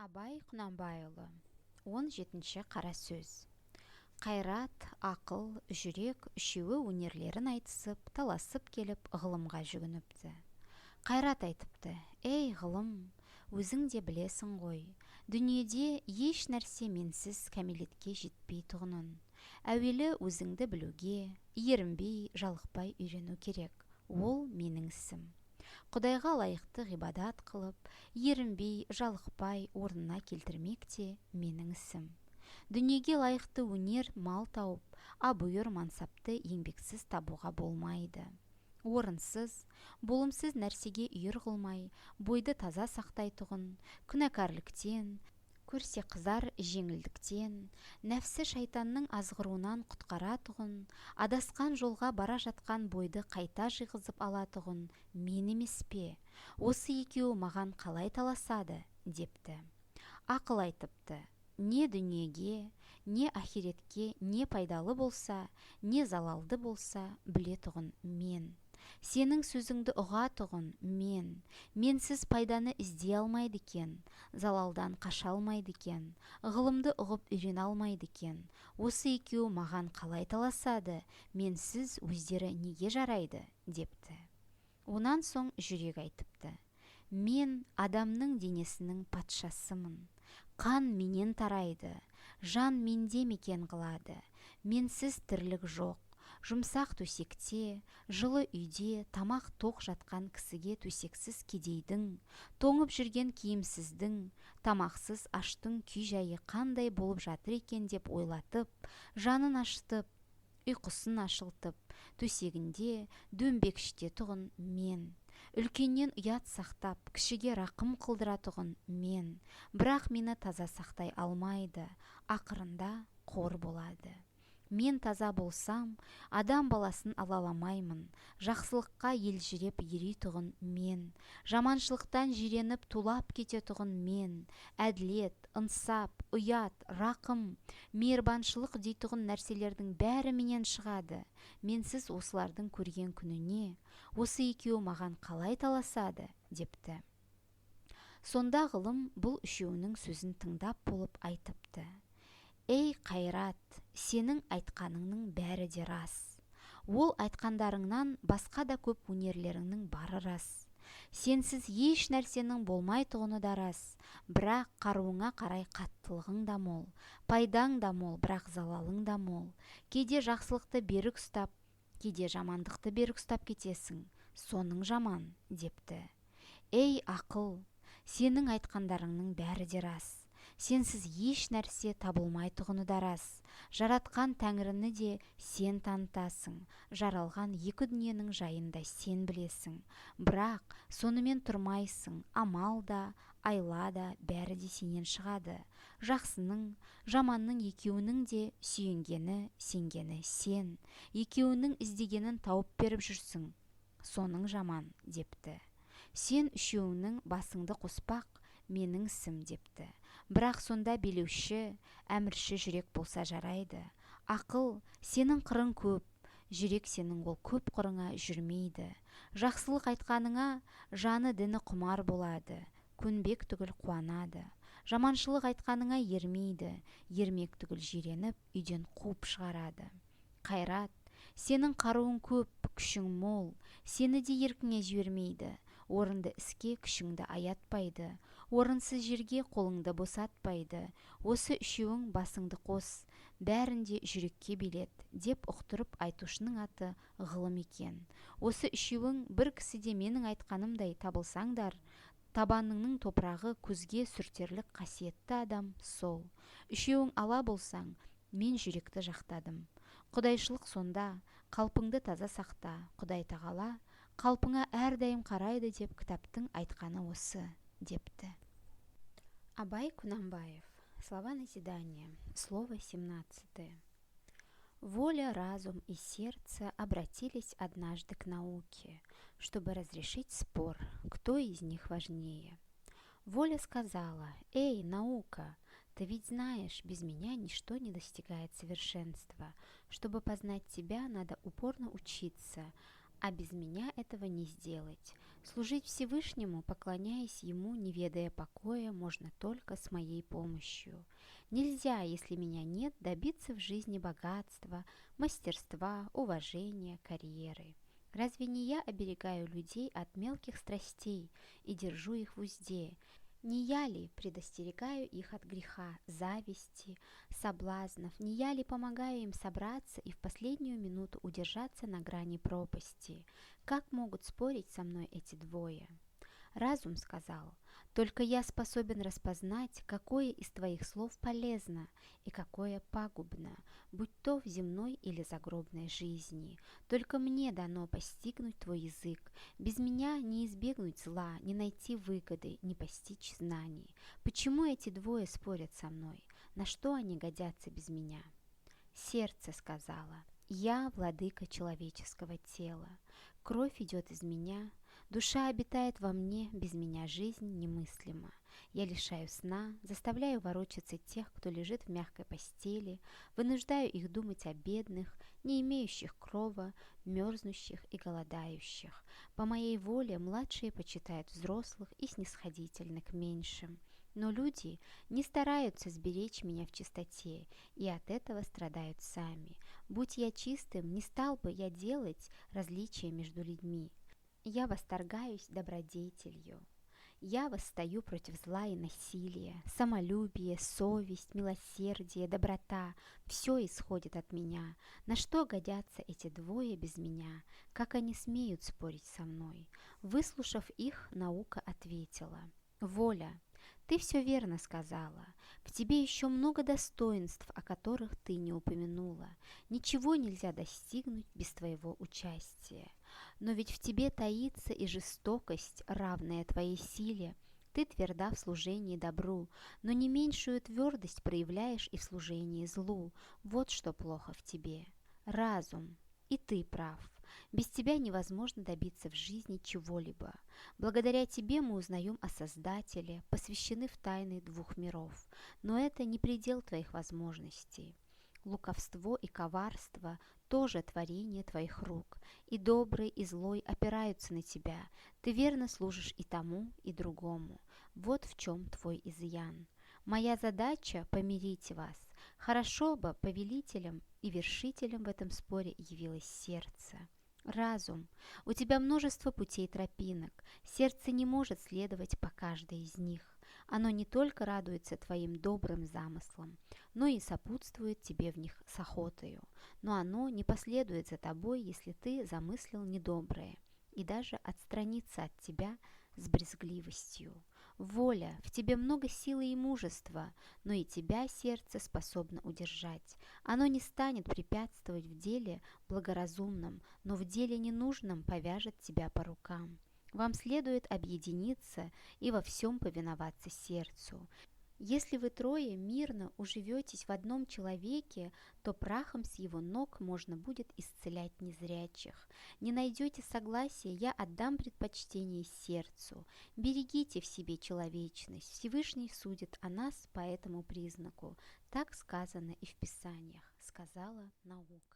Абай Құнанбайұлы 17-ші қара сөз. Қайрат, ақыл, жүрек үшеуі өнерлерін айтысып, таласып келіп ғылымға жүгініпті. Қайрат айтыпты: «Ей ғылым, өзің де білесің ғой, дүниеде еш нәрсе менсіз кәмелетке жетпей тұғынын. Әуелі өзіңді білуге, ерінбей, жалықпай үйрену керек. Ол менің ісім. Құдайға лайықты ғибадат қылып, ерінбей, жалықпай орнына келтірмек те менің ісім. Дүниеге лайықты өнер мал тауып, абүйір мансапты еңбексіз табуға болмайды. Орынсыз, болымсыз нәрсеге үйір қылмай, бойды таза сақтайтұғын, күнәкарліктен, көрсе қызар жеңілдіктен, нәпсі шайтанның азғыруынан құтқаратұғын, адасқан жолға бара жатқан бойды қайта жиғызып алатұғын мен емес пе? Осы екеуі маған қалай таласады?» депті. Ақыл айтыпты: «Не дүниеге, не ахиретке не пайдалы болса, не залалды болса білетұғын мен. Сенің сөзіңді ұғатұғын мен. Менсіз пайданы іздей алмайды екен, залалдан қаша алмайды екен, ғылымды ұғып үйрене алмайды екен. Осы екеуі маған қалай таласады, менсіз өздері неге жарайды?» депті. Онан соң жүрек айтыпты: «Мен адамның денесінің патшасымын. Қан менен тарайды, жан менде мекен қылады. Менсіз тірлік жоқ. Жұмсақ төсекте, жылы үйде тамақ тоқ жатқан кісіге төсексіз кедейдің, тоңып жүрген киімсіздің, тамақсыз аштың күй жайы қандай болып жатыр екен деп ойлатып, жанын аштып, ұйқысын ашылтып, төсегінде дөңбекшітетұғын мен. Үлкеннен ұят сақтап, кішіге рақым қылдыратұғын мен. Бірақ мені таза сақтай алмайды, ақырында қор болады. Мен таза болсам, адам баласын алаламаймын. Жақсылыққа елжіреп ерейтұғын мен. Жаманшылықтан жиреніп тулап кететұғын мен. Әділет, ынсап, ұят, рақым, мейірбаншылық дейтұғын нәрселердің бәрі менен шығады. Менсіз осылардың көрген күніне, осы екеуі маған қалай таласады?» депті. Сонда ғылым бұл үшеуінің сөзін тыңдап болып айтыпты: «Ей Қайрат, сенің айтқаныңның бәрі де рас. Ол айтқандарыңнан басқа да көп өнерлеріңнің бары рас. Сенсіз еш нәрсенің болмайтұғыны да рас. Бірақ қаруыңа қарай қаттылығың да мол, пайдаң да мол, бірақ залалың да мол. Кейде жақсылықты берік ұстап, кейде жамандықты берік ұстап кетесің. Соның жаман» депті. «Ей ақыл, сенің айтқандарыңның бәрі де рас. Сенсіз еш нәрсе табылмайтұғыны да рас. Жаратқан Тәңіріні де сен танытасың. Жаралған екі дүниенің жайында сен білесің. Бірақ сонымен тұрмайсың. Амал да, айла да бәрі де сенен шығады. Жақсының, жаманның екеуінің де сүйенгені, сенгені сен. Екеуінің іздегенін тауып беріп жүрсің. Соның жаман» депті. «Сен үшеуінің басыңды қоспақ менің ісім» депті. «Бірақ сонда билеуші, әмірші жүрек болса жарайды. Ақыл, сенің қырың көп, жүрек сенің ол көп қырыңа жүрмейді. Жақсылық айтқаныңа жаны діні құмар болады, көнбек түгіл қуанады. Жаманшылық айтқаныңа ермейді, ермек түгіл жиреніп, үйден қуып шығарады. Қайрат, сенің қаруың көп, күшің мол, сені де еркіңе жібермейді. Орынды іске күшіңді аятпайды, орынсыз жерге қолыңды босатпайды. Осы үшеуің басыңды қос, бәрінде жүрекке билет» деп ұқтырып айтушының аты ғылым екен. «Осы үшеуің бір кісіде менің айтқанымдай табылсаңдар, табаныңның топырағы көзге сүртерлік қасиетті адам сол. Үшеуің ала болсаң, мен жүректі жақтадым. Құдайшылық сонда, қалпыңды таза сақта. Құдай тағала қалпыңа әрдайым қарайды» деп кітаптың айтқаны осы депті. Абай Құнанбаев. Слова назидания. Слово 17. Воля, разум и сердце обратились однажды к науке, чтобы разрешить спор, кто из них важнее. Воля сказала: «Эй, наука, ты ведь знаешь, без меня ничто не достигает совершенства. Чтобы познать тебя, надо упорно учиться, а без меня этого не сделать. Служить Всевышнему, поклоняясь Ему, не ведая покоя, можно только с моей помощью. Нельзя, если меня нет, добиться в жизни богатства, мастерства, уважения, карьеры. Разве не я оберегаю людей от мелких страстей и держу их в узде? Не я ли предостерегаю их от греха, зависти, соблазнов? Не я ли помогаю им собраться и в последнюю минуту удержаться на грани пропасти? Как могут спорить со мной эти двое? Разум сказал: «Только я способен распознать, какое из твоих слов полезно и какое пагубно, будь то в земной или загробной жизни. Только мне дано постигнуть твой язык. Без меня не избегнуть зла, не найти выгоды, не постичь знаний. Почему эти двое спорят со мной? На что они годятся без меня?» Сердце сказала: «Я владыка человеческого тела. Кровь идет из меня, душа обитает во мне, без меня жизнь немыслима. Я лишаю сна, заставляю ворочаться тех, кто лежит в мягкой постели, вынуждаю их думать о бедных, не имеющих крова, мерзнущих и голодающих. По моей воле младшие почитают взрослых и снисходительны к меньшим. Но люди не стараются сберечь меня в чистоте, и от этого страдают сами. Будь я чистым, не стал бы я делать различия между людьми. Я восторгаюсь добродетелью. Я восстаю против зла и насилия. Самолюбие, совесть, милосердие, доброта – все исходит от меня. На что годятся эти двое без меня? Как они смеют спорить со мной?» Выслушав их, наука ответила: «Воля, ты все верно сказала. В тебе еще много достоинств, о которых ты не упомянула. Ничего нельзя достигнуть без твоего участия. Но ведь в тебе таится и жестокость, равная твоей силе. Ты тверда в служении добру, но не меньшую твердость проявляешь и в служении злу. Вот что плохо в тебе. Разум, и ты прав. Без тебя невозможно добиться в жизни чего-либо. Благодаря тебе мы узнаем о Создателе, посвящены в тайны двух миров. Но это не предел твоих возможностей. Лукавство и коварство – тоже творение твоих рук. И добрый, и злой опираются на тебя. Ты верно служишь и тому, и другому. Вот в чем твой изъян. Моя задача – помирить вас. Хорошо бы повелителем и вершителем в этом споре явилось сердце. Разум, у тебя множество путей тропинок. Сердце не может следовать по каждой из них. Оно не только радуется твоим добрым замыслам, но и сопутствует тебе в них с охотою. Но оно не последует за тобой, если ты замыслил недоброе, и даже отстранится от тебя с брезгливостью. Воля, в тебе много силы и мужества, но и тебя сердце способно удержать. Оно не станет препятствовать в деле благоразумном, но в деле ненужном повяжет тебя по рукам. Вам следует объединиться и во всем повиноваться сердцу. Если вы трое мирно уживетесь в одном человеке, то прахом с его ног можно будет исцелять незрячих. Не найдете согласия, я отдам предпочтение сердцу. Берегите в себе человечность, Всевышний судит о нас по этому признаку. Так сказано и в Писаниях, сказала наука.